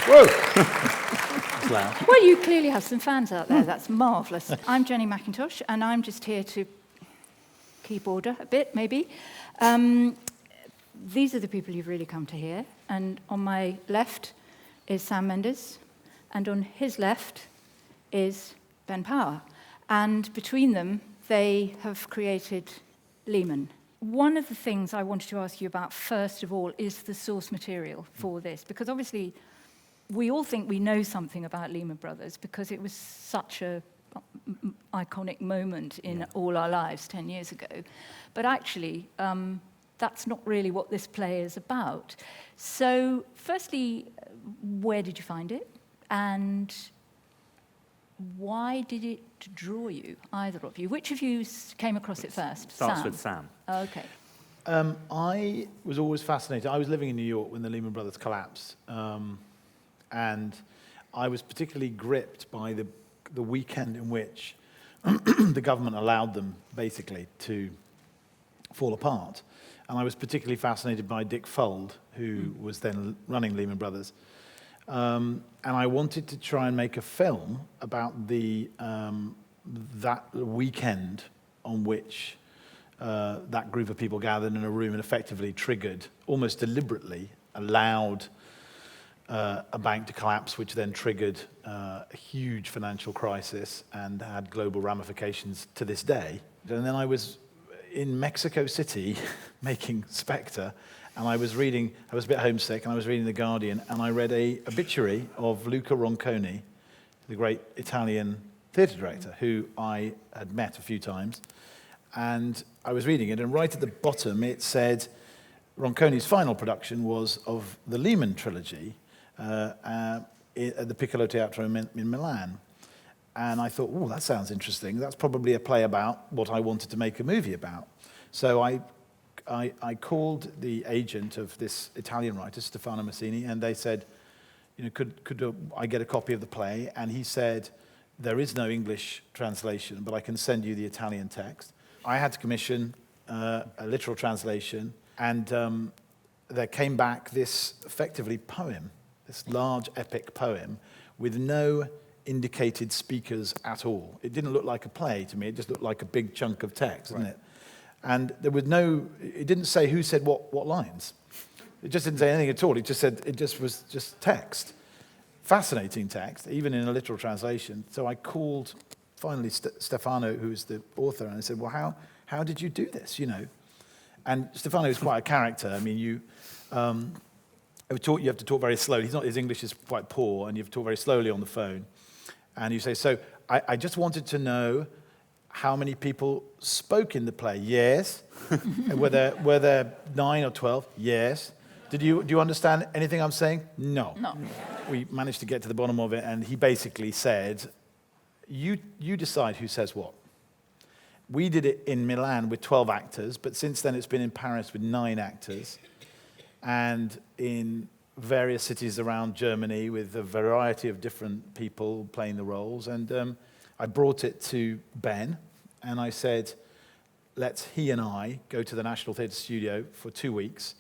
Whoa! Loud. Well, you clearly have some fans out there. That's marvellous. I'm Genista McIntosh, and I'm just here to keep order a bit, maybe. These are the people you've really come to hear. And on my left is Sam Mendes, and on his left is Ben Power. And between them, they have created Lehman. One of the things I wanted to ask you about, first of all, is the source material for this, because obviously we all think we know something about Lehman Brothers because it was such a iconic moment in all our lives 10 years ago. But actually, that's not really what this play is about. So, firstly, where did you find it? And why did it draw you, either of you? Which of you came across it first? Starts with Sam. Oh, okay. I was always fascinated. I was living in New York when the Lehman Brothers collapsed. And I was particularly gripped by the weekend in which the government allowed them, basically, to fall apart. And I was particularly fascinated by Dick Fuld, who was then running Lehman Brothers. And I wanted to try and make a film about that weekend on which that group of people gathered in a room and effectively triggered, almost deliberately, allowed a bank to collapse, which then triggered a huge financial crisis and had global ramifications to this day. And then I was in Mexico City making Spectre, and I was a bit homesick, and I was reading The Guardian, and I read a obituary of Luca Ronconi, the great Italian theatre director, who I had met a few times. And I was reading it, and right at the bottom it said Ronconi's final production was of the Lehman Trilogy at the Piccolo Teatro in Milan. And I thought, oh, that sounds interesting. That's probably a play about what I wanted to make a movie about. So I called the agent of this Italian writer, Stefano Massini, and they said, could I get a copy of the play? And he said, there is no English translation, but I can send you the Italian text. I had to commission a literal translation, and there came back this effectively poem, this large epic poem with no indicated speakers at all. It didn't look like a play to me, it just looked like a big chunk of text, didn't it? And there was it didn't say who said what lines. It just didn't say anything at all, it was just text. Fascinating text, even in a literal translation. So I called, finally, Stefano, who is the author, and I said, well, how did you do this, And Stefano is quite a character. I mean, you have to talk very slowly. His English is quite poor, and you have to talk very slowly on the phone. And you say, so I just wanted to know how many people spoke in the play. Yes. were there 9 or 12? Yes. Do you understand anything I'm saying? No. We managed to get to the bottom of it, and he basically said, you decide who says what. We did it in Milan with 12 actors, but since then it's been in Paris with 9 actors, and in various cities around Germany with a variety of different people playing the roles. And I brought it to Ben, and I said, he and I go to the National Theatre Studio for 2 weeks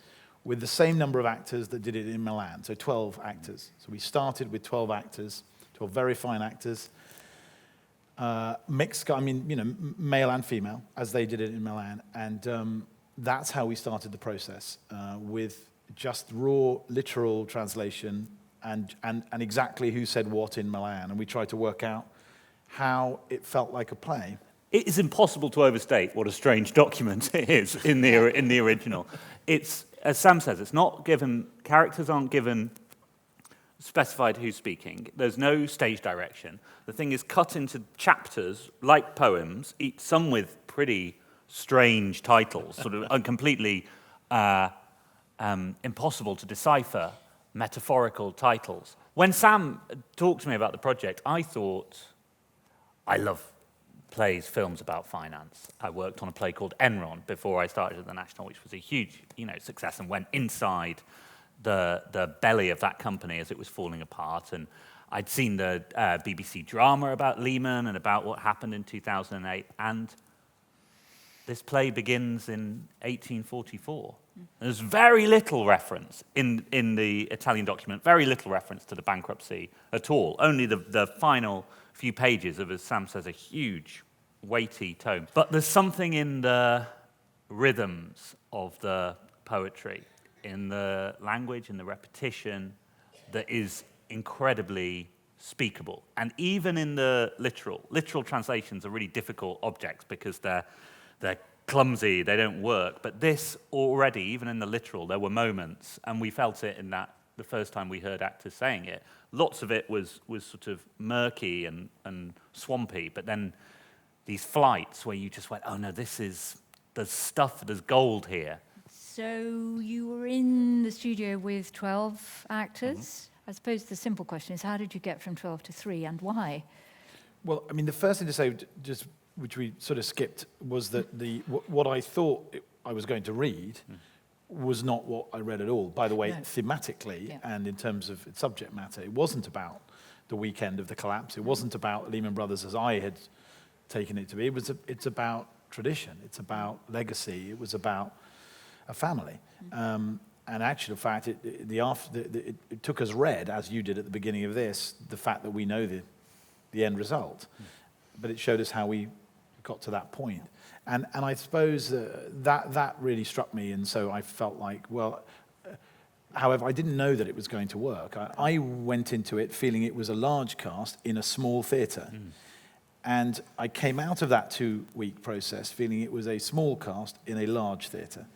with the same number of actors that did it in Milan, so 12 actors. So we started with 12 actors, 12 very fine actors, mixed, male and female, as they did it in Milan. And that's how we started the process, with just raw, literal translation and exactly who said what in Milan. And we tried to work out how it felt like a play. It is impossible to overstate what a strange document it is in the original. It's, as Sam says, it's not given, characters aren't given specified who's speaking. There's no stage direction. The thing is cut into chapters, like poems, some with pretty strange titles, sort of completely impossible to decipher, metaphorical titles. When Sam talked to me about the project, I thought, I love plays, films about finance. I worked on a play called Enron before I started at the National, which was a huge, success, and went inside the belly of that company as it was falling apart. And I'd seen the BBC drama about Lehman and about what happened in 2008. And this play begins in 1844 There's very little reference in the Italian document, very little reference to the bankruptcy at all. Only the final few pages of, as Sam says, a huge, weighty tome. But there's something in the rhythms of the poetry, in the language, in the repetition, that is incredibly speakable. And even in the literal translations are really difficult objects because they're clumsy, they don't work. But this already, even in the literal, there were moments, and we felt it in that the first time we heard actors saying it. Lots of it was sort of murky and swampy, but then these flights where you just went, oh no, there's stuff, there's gold here. So you were in the studio with 12 actors. Mm-hmm. I suppose the simple question is, how did you get from 12 to 3, and why? Well, I mean, the first thing to say, just which we sort of skipped, was that what I thought I was going to read was not what I read at all. By the way, No. thematically and in terms of its subject matter, it wasn't about the weekend of the collapse. It wasn't about Lehman Brothers as I had taken it to be. It's about tradition. It's about legacy. It was about a family. And actually, in fact, it took us read, as you did at the beginning of this, the fact that we know the end result. But it showed us how we got to that point. And I suppose that really struck me, and so I felt like, well, however, I didn't know that it was going to work. I went into it feeling it was a large cast in a small theatre. And I came out of that 2-week process feeling it was a small cast in a large theatre.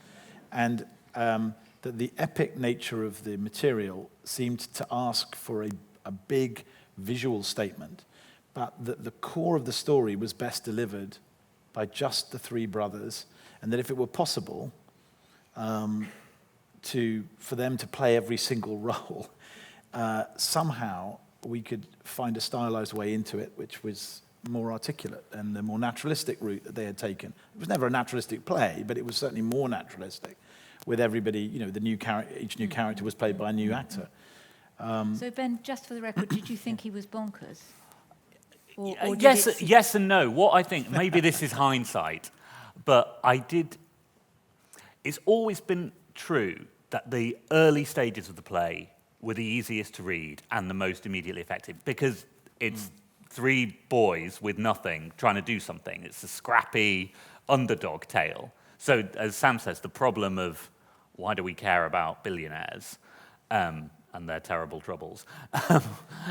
And that the epic nature of the material seemed to ask for a big visual statement, but that the core of the story was best delivered by just the 3 brothers, and that if it were possible for them to play every single role, somehow we could find a stylized way into it, which was more articulate and the more naturalistic route that they had taken. It was never a naturalistic play, but it was certainly more naturalistic. With everybody, each new character was played by a new actor. So Ben, just for the record, did you think he was bonkers? Or did Yes and no. What I think, maybe this is hindsight, but it's always been true that the early stages of the play were the easiest to read and the most immediately effective, because it's 3 boys with nothing trying to do something. It's a scrappy underdog tale. So, as Sam says, the problem of why do we care about billionaires and their terrible troubles,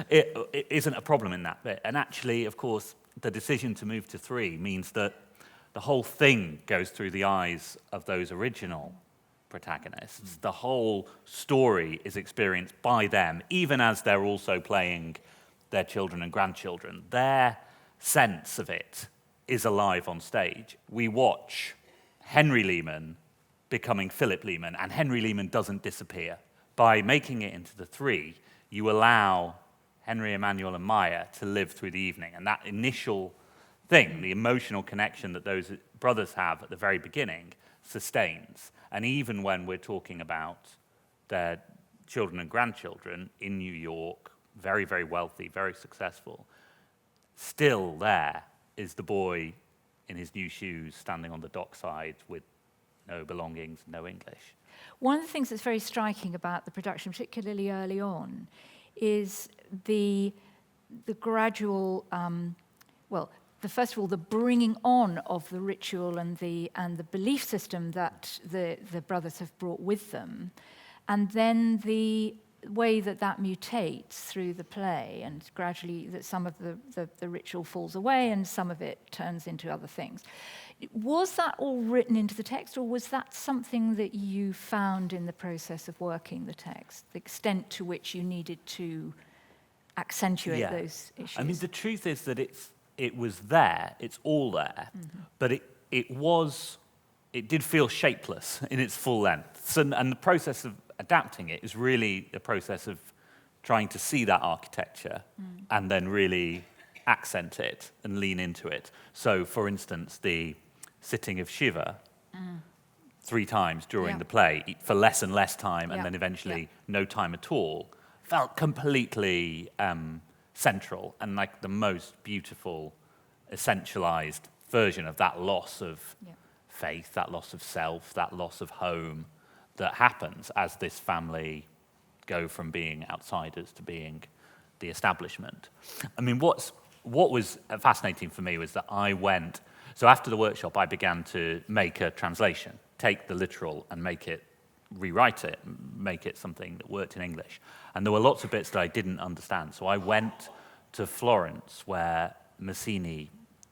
it isn't a problem in that bit. And actually, of course, the decision to move to 3 means that the whole thing goes through the eyes of those original protagonists. The whole story is experienced by them, even as they're also playing their children and grandchildren. Their sense of it is alive on stage. We watch Henry Lehman becoming Philip Lehman, and Henry Lehman doesn't disappear. By making it into the 3, you allow Henry, Emmanuel, and Maya to live through the evening, and that initial thing, the emotional connection that those brothers have at the very beginning, sustains. And even when we're talking about their children and grandchildren in New York, very, very wealthy, very successful, still there is the boy in his new shoes, standing on the dockside with no belongings, no English. One of the things that's very striking about the production, particularly early on, is the gradual, first of all, the bringing on of the ritual and the belief system that the brothers have brought with them, and then the way that mutates through the play, and gradually that some of the ritual falls away and some of it turns into other things. Was that all written into the text, or was that something that you found in the process of working the text, the extent to which you needed to accentuate those issues? I mean, the truth is that it was there, it's all there, but it did feel shapeless in its full length. And the process of adapting it is really the process of trying to see that architecture and then really accent it and lean into it. So, for instance, the sitting of Shiva 3 times during the play for less and less time, and then eventually no time at all, felt completely central and like the most beautiful, essentialized version of that loss of faith, that loss of self, that loss of home, that happens as this family go from being outsiders to being the establishment. I mean, what was fascinating for me was that so after the workshop, I began to make a translation, take the literal and rewrite it, make it something that worked in English. And there were lots of bits that I didn't understand. So I went to Florence, where Mazzini,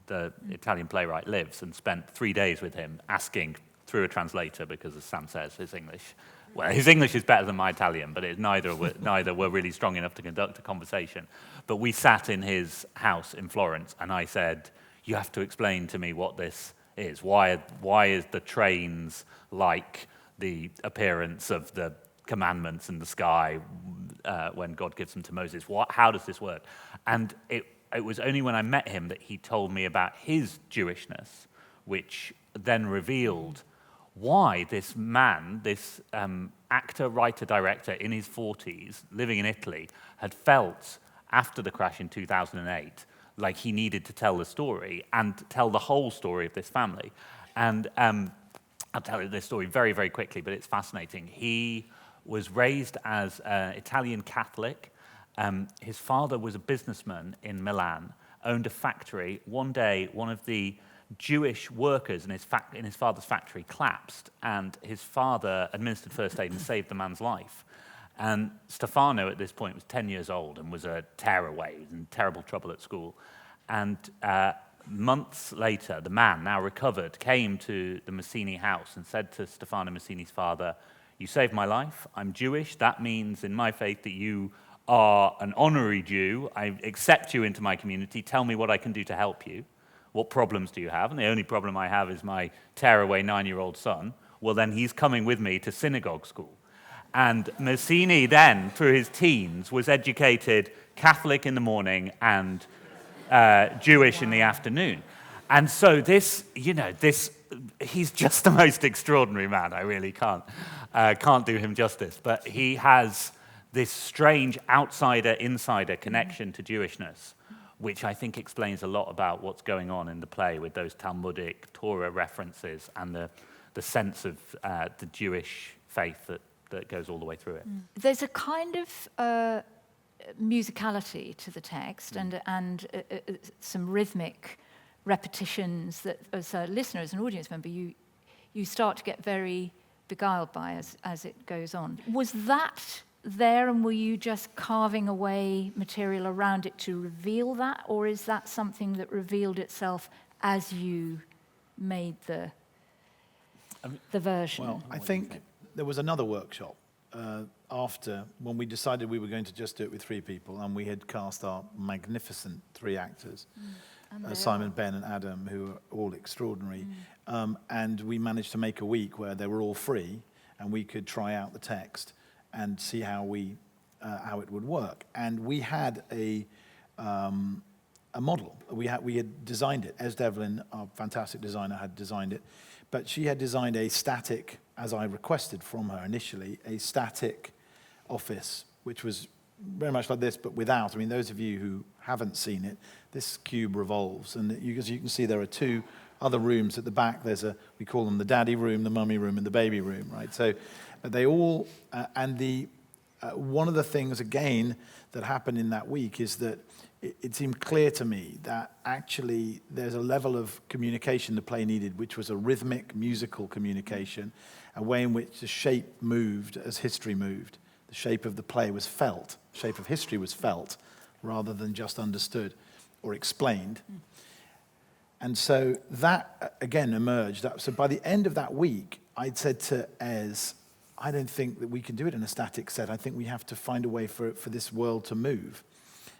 the Italian playwright, lives, and spent 3 days with him asking through a translator, because as Sam says, his English is better than my Italian, but neither were really strong enough to conduct a conversation. But we sat in his house in Florence, and I said, you have to explain to me what this is. Why is the trains like the appearance of the commandments in the sky when God gives them to Moses? How does this work? And it was only when I met him that he told me about his Jewishness, which then revealed why this man, this actor, writer, director in his 40s, living in Italy, had felt after the crash in 2008 like he needed to tell the story and tell the whole story of this family. And I'll tell you this story very, very quickly, but it's fascinating. He was raised as an Italian Catholic. His father was a businessman in Milan, owned a factory. One day, one of the Jewish workers in his father's factory collapsed, and his father administered first aid and saved the man's life. And Stefano, at this point, was 10 years old and was a tearaway, he was in terrible trouble at school. And months later, the man, now recovered, came to the Mazzini house and said to Stefano Mazzini's father, "You saved my life. I'm Jewish. That means in my faith that you are an honorary Jew. I accept you into my community. Tell me what I can do to help you. What problems do you have?" And the only problem I have is my tearaway 9-year-old son. Well, then he's coming with me to synagogue school. And Mazzini then, through his teens, was educated Catholic in the morning and Jewish in the afternoon. And so he's just the most extraordinary man. I really can't do him justice. But he has this strange outsider-insider connection to Jewishness, which I think explains a lot about what's going on in the play with those Talmudic Torah references and the sense of the Jewish faith that goes all the way through it. There's a kind of musicality to the text and some rhythmic repetitions that, as a listener, as an audience member, you start to get very beguiled by as it goes on. Was that there, and were you just carving away material around it to reveal that, or is that something that revealed itself as you made the version? Well, I think there was another workshop after, when we decided we were going to just do it with 3 people, and we had cast our magnificent 3 actors, Simon, Ben, and Adam, who are all extraordinary. And we managed to make a week where they were all free, and we could try out the text and see how it would work. And we had a model. We had designed it. Ez Devlin, our fantastic designer, had designed it. But she had designed a static, as I requested from her initially, a static office, which was very much like this, but without. I mean, those of you who haven't seen it, this cube revolves. And as you can see, there are 2 other rooms at the back. We call them the daddy room, the mummy room, and the baby room, right? So they all, one of the things, again, that happened in that week is that it seemed clear to me that actually there's a level of communication the play needed, which was a rhythmic, musical communication, a way in which the shape moved as history moved. The shape of the play was felt, the shape of history was felt, rather than just understood or explained. And so that, again, emerged. So by the end of that week, I'd said to Ez, I don't think that we can do it in a static set. I think we have to find a way for this world to move.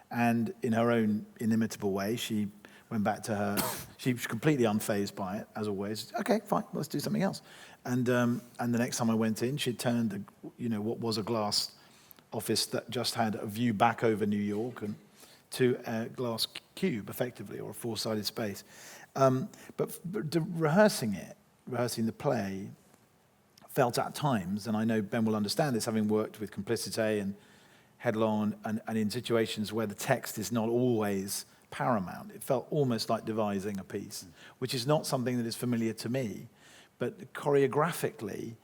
And in her own inimitable way, she went back to her. She was completely unfazed by it, as always. Okay, fine, let's do something else. And the next time I went in, she turned, what was a glass office that just had a view back over New York and to a glass cube, effectively, or a 4-sided space. But rehearsing the play, felt at times, and I know Ben will understand this, having worked with Complicité and Headlong, and in situations where the text is not always paramount. It felt almost like devising a piece, which is not something that is familiar to me. But choreographically,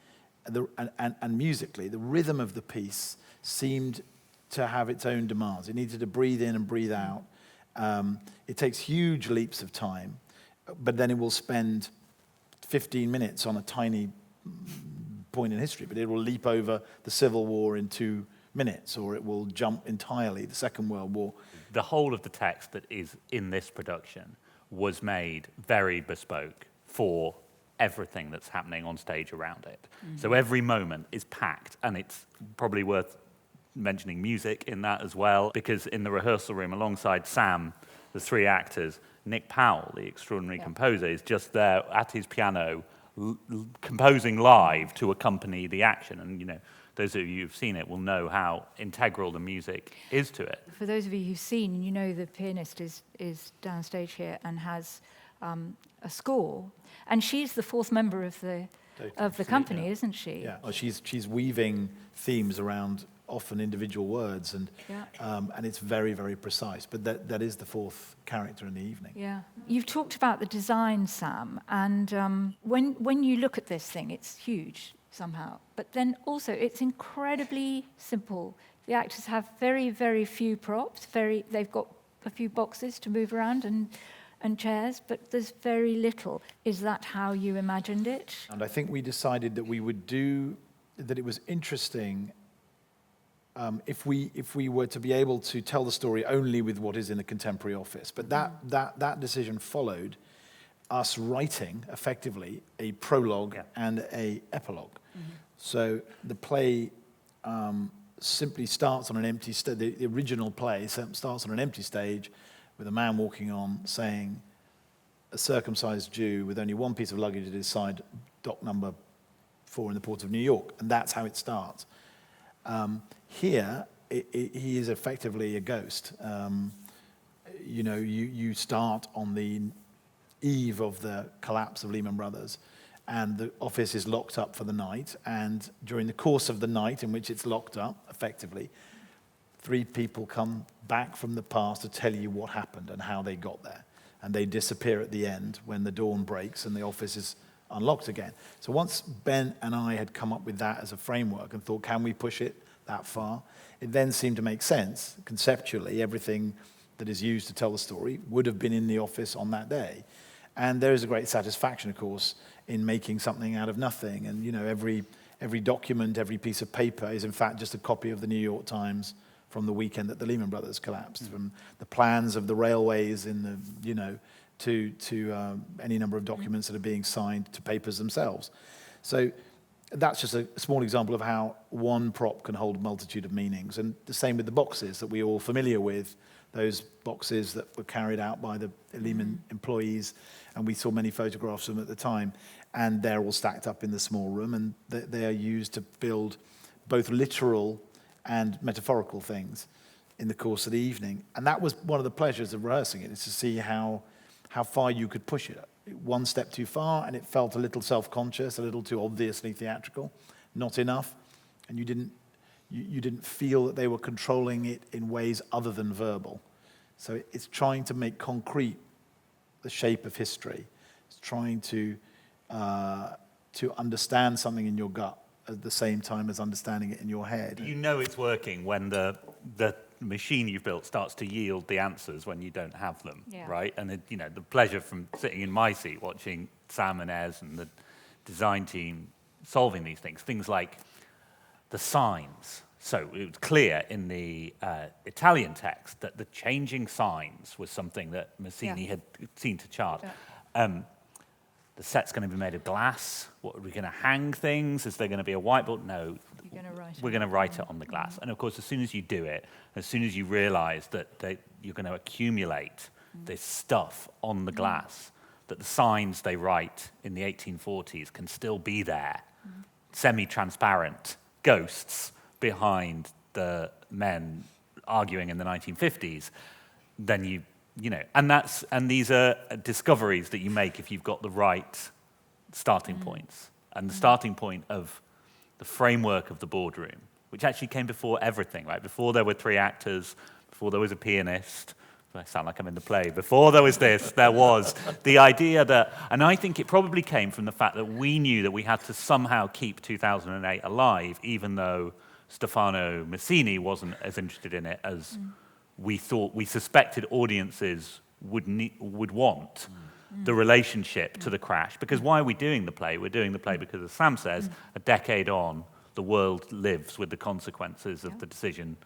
and musically, the rhythm of the piece seemed to have its own demands. It needed to breathe in and breathe out. It takes huge leaps of time, but then it will spend 15 minutes on a tiny point in history, but it will leap over the Civil War in 2 minutes, or it will jump entirely, the Second World War. The whole of the text that is in this production was made very bespoke for everything that's happening on stage around it. So every moment is packed, and it's probably worth mentioning music in that as well, because in the rehearsal room alongside Sam, the 3 actors, Nick Powell, the extraordinary composer, is just there at his piano composing live to accompany the action. And those of you who've seen it will know how integral the music is to it. For those of you who've seen, the pianist is downstage here and has a score, and she's the 4th member of the company, isn't she? Yeah, she's weaving themes around often individual words, and it's very, very precise. But that is the 4th character in the evening. Yeah, you've talked about the design, Sam, and when you look at this thing, it's huge somehow. But then also, it's incredibly simple. The actors have very, very few props. They've got a few boxes to move around and chairs, but there's very little. Is that how you imagined it? And I think we decided that we would do that. It was interesting. If we were to be able to tell the story only with what is in a contemporary office. But that decision followed us writing, effectively, a prologue and a epilogue. So the play simply starts on an empty stage. The original play starts on an empty stage with a man walking on saying, a circumcised Jew with only one piece of luggage at his side, dock number 4 in the port of New York. And that's how it starts. Here, he is effectively a ghost. You start on the eve of the collapse of Lehman Brothers, and the office is locked up for the night. And during the course of the night in which it's locked up, effectively, 3 people come back from the past to tell you what happened and how they got there. And they disappear at the end when the dawn breaks and the office is unlocked again. So once Ben and I had come up with that as a framework and thought, can we push it that far? It then seemed to make sense. Conceptually, everything that is used to tell the story would have been in the office on that day. And there is a great satisfaction, of course, in making something out of nothing. And, every document, every piece of paper is, in fact, just a copy of the New York Times from the weekend that the Lehman Brothers collapsed, from the plans of the railways to any number of documents that are being signed to papers themselves. So that's just a small example of how one prop can hold a multitude of meanings. And the same with the boxes that we're all familiar with, those boxes that were carried out by the Lehman employees, and we saw many photographs of them at the time, and they're all stacked up in the small room, and they are used to build both literal and metaphorical things in the course of the evening. And that was one of the pleasures of rehearsing it, is to see how far you could push it. One step too far, and it felt a little self-conscious, a little too obviously theatrical, not enough, and you didn't feel that they were controlling it in ways other than verbal. So it's trying to make concrete the shape of history. It's trying to understand something in your gut at the same time as understanding it in your head. You know it's working when the machine you've built starts to yield the answers when you don't have them, right? And the pleasure from sitting in my seat watching Sam and Ez and the design team solving these things like the signs. So it was clear in the Italian text that the changing signs was something that Massini had seen to chart. Yeah. The set's going to be made of glass. What, are we going to hang things? Is there going to be a whiteboard? No. We're going to write it on the glass. And of course, as soon as you do it, as soon as you realize that you're going to accumulate this stuff on the glass, that the signs they write in the 1840s can still be there, semi-transparent ghosts behind the men arguing in the 1950s, then and these are discoveries that you make if you've got the right starting points. And the starting point of the framework of the boardroom, which actually came before everything, right? Before there were 3 actors, before there was a pianist, I sound like I'm in the play. Before there was this, there was the idea that, and I think it probably came from the fact that we knew that we had to somehow keep 2008 alive, even though Stefano Massini wasn't as interested in it as we suspected audiences would want the relationship to the crash. Because why are we doing the play? We're doing the play because, as Sam says, a decade on, the world lives with the consequences of the decision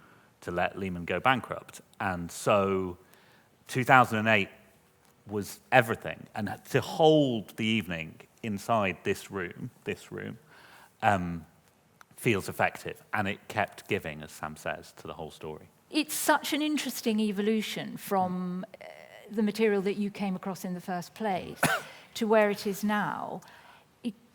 to let Lehman go bankrupt. And so 2008 was everything. And to hold the evening inside this room, feels effective. And it kept giving, as Sam says, to the whole story. It's such an interesting evolution from the material that you came across in the first place to where it is now.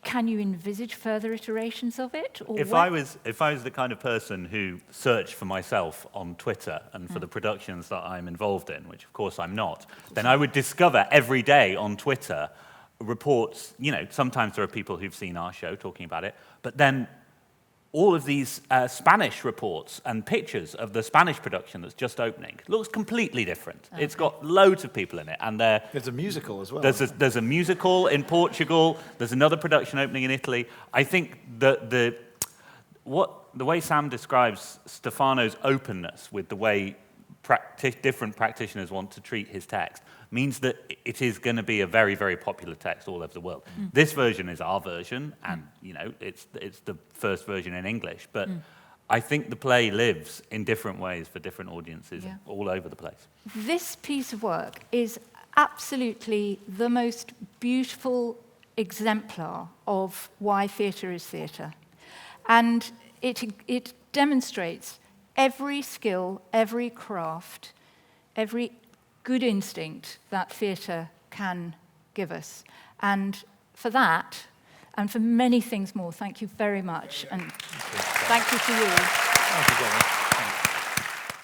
Can you envisage further iterations of it? Or if I was the kind of person who searched for myself on Twitter and for the productions that I'm involved in, which of course I'm not, then I would discover every day on Twitter reports. Sometimes there are people who've seen our show talking about it, but then all of these Spanish reports and pictures of the Spanish production that's just opening looks completely different. Okay. It's got loads of people in it, and there's a musical as well. There's a musical in Portugal. There's another production opening in Italy. I think the way Sam describes Stefano's openness with the way different practitioners want to treat his text means that it is going to be a very, very popular text all over the world. This version is our version, and it's the first version in English. But I think the play lives in different ways for different audiences all over the place. This piece of work is absolutely the most beautiful exemplar of why theatre is theatre. And it demonstrates every skill, every craft, every good instinct that theatre can give us. And for that, and for many things more, thank you very much. And thank you to you. Thank you, Jenny.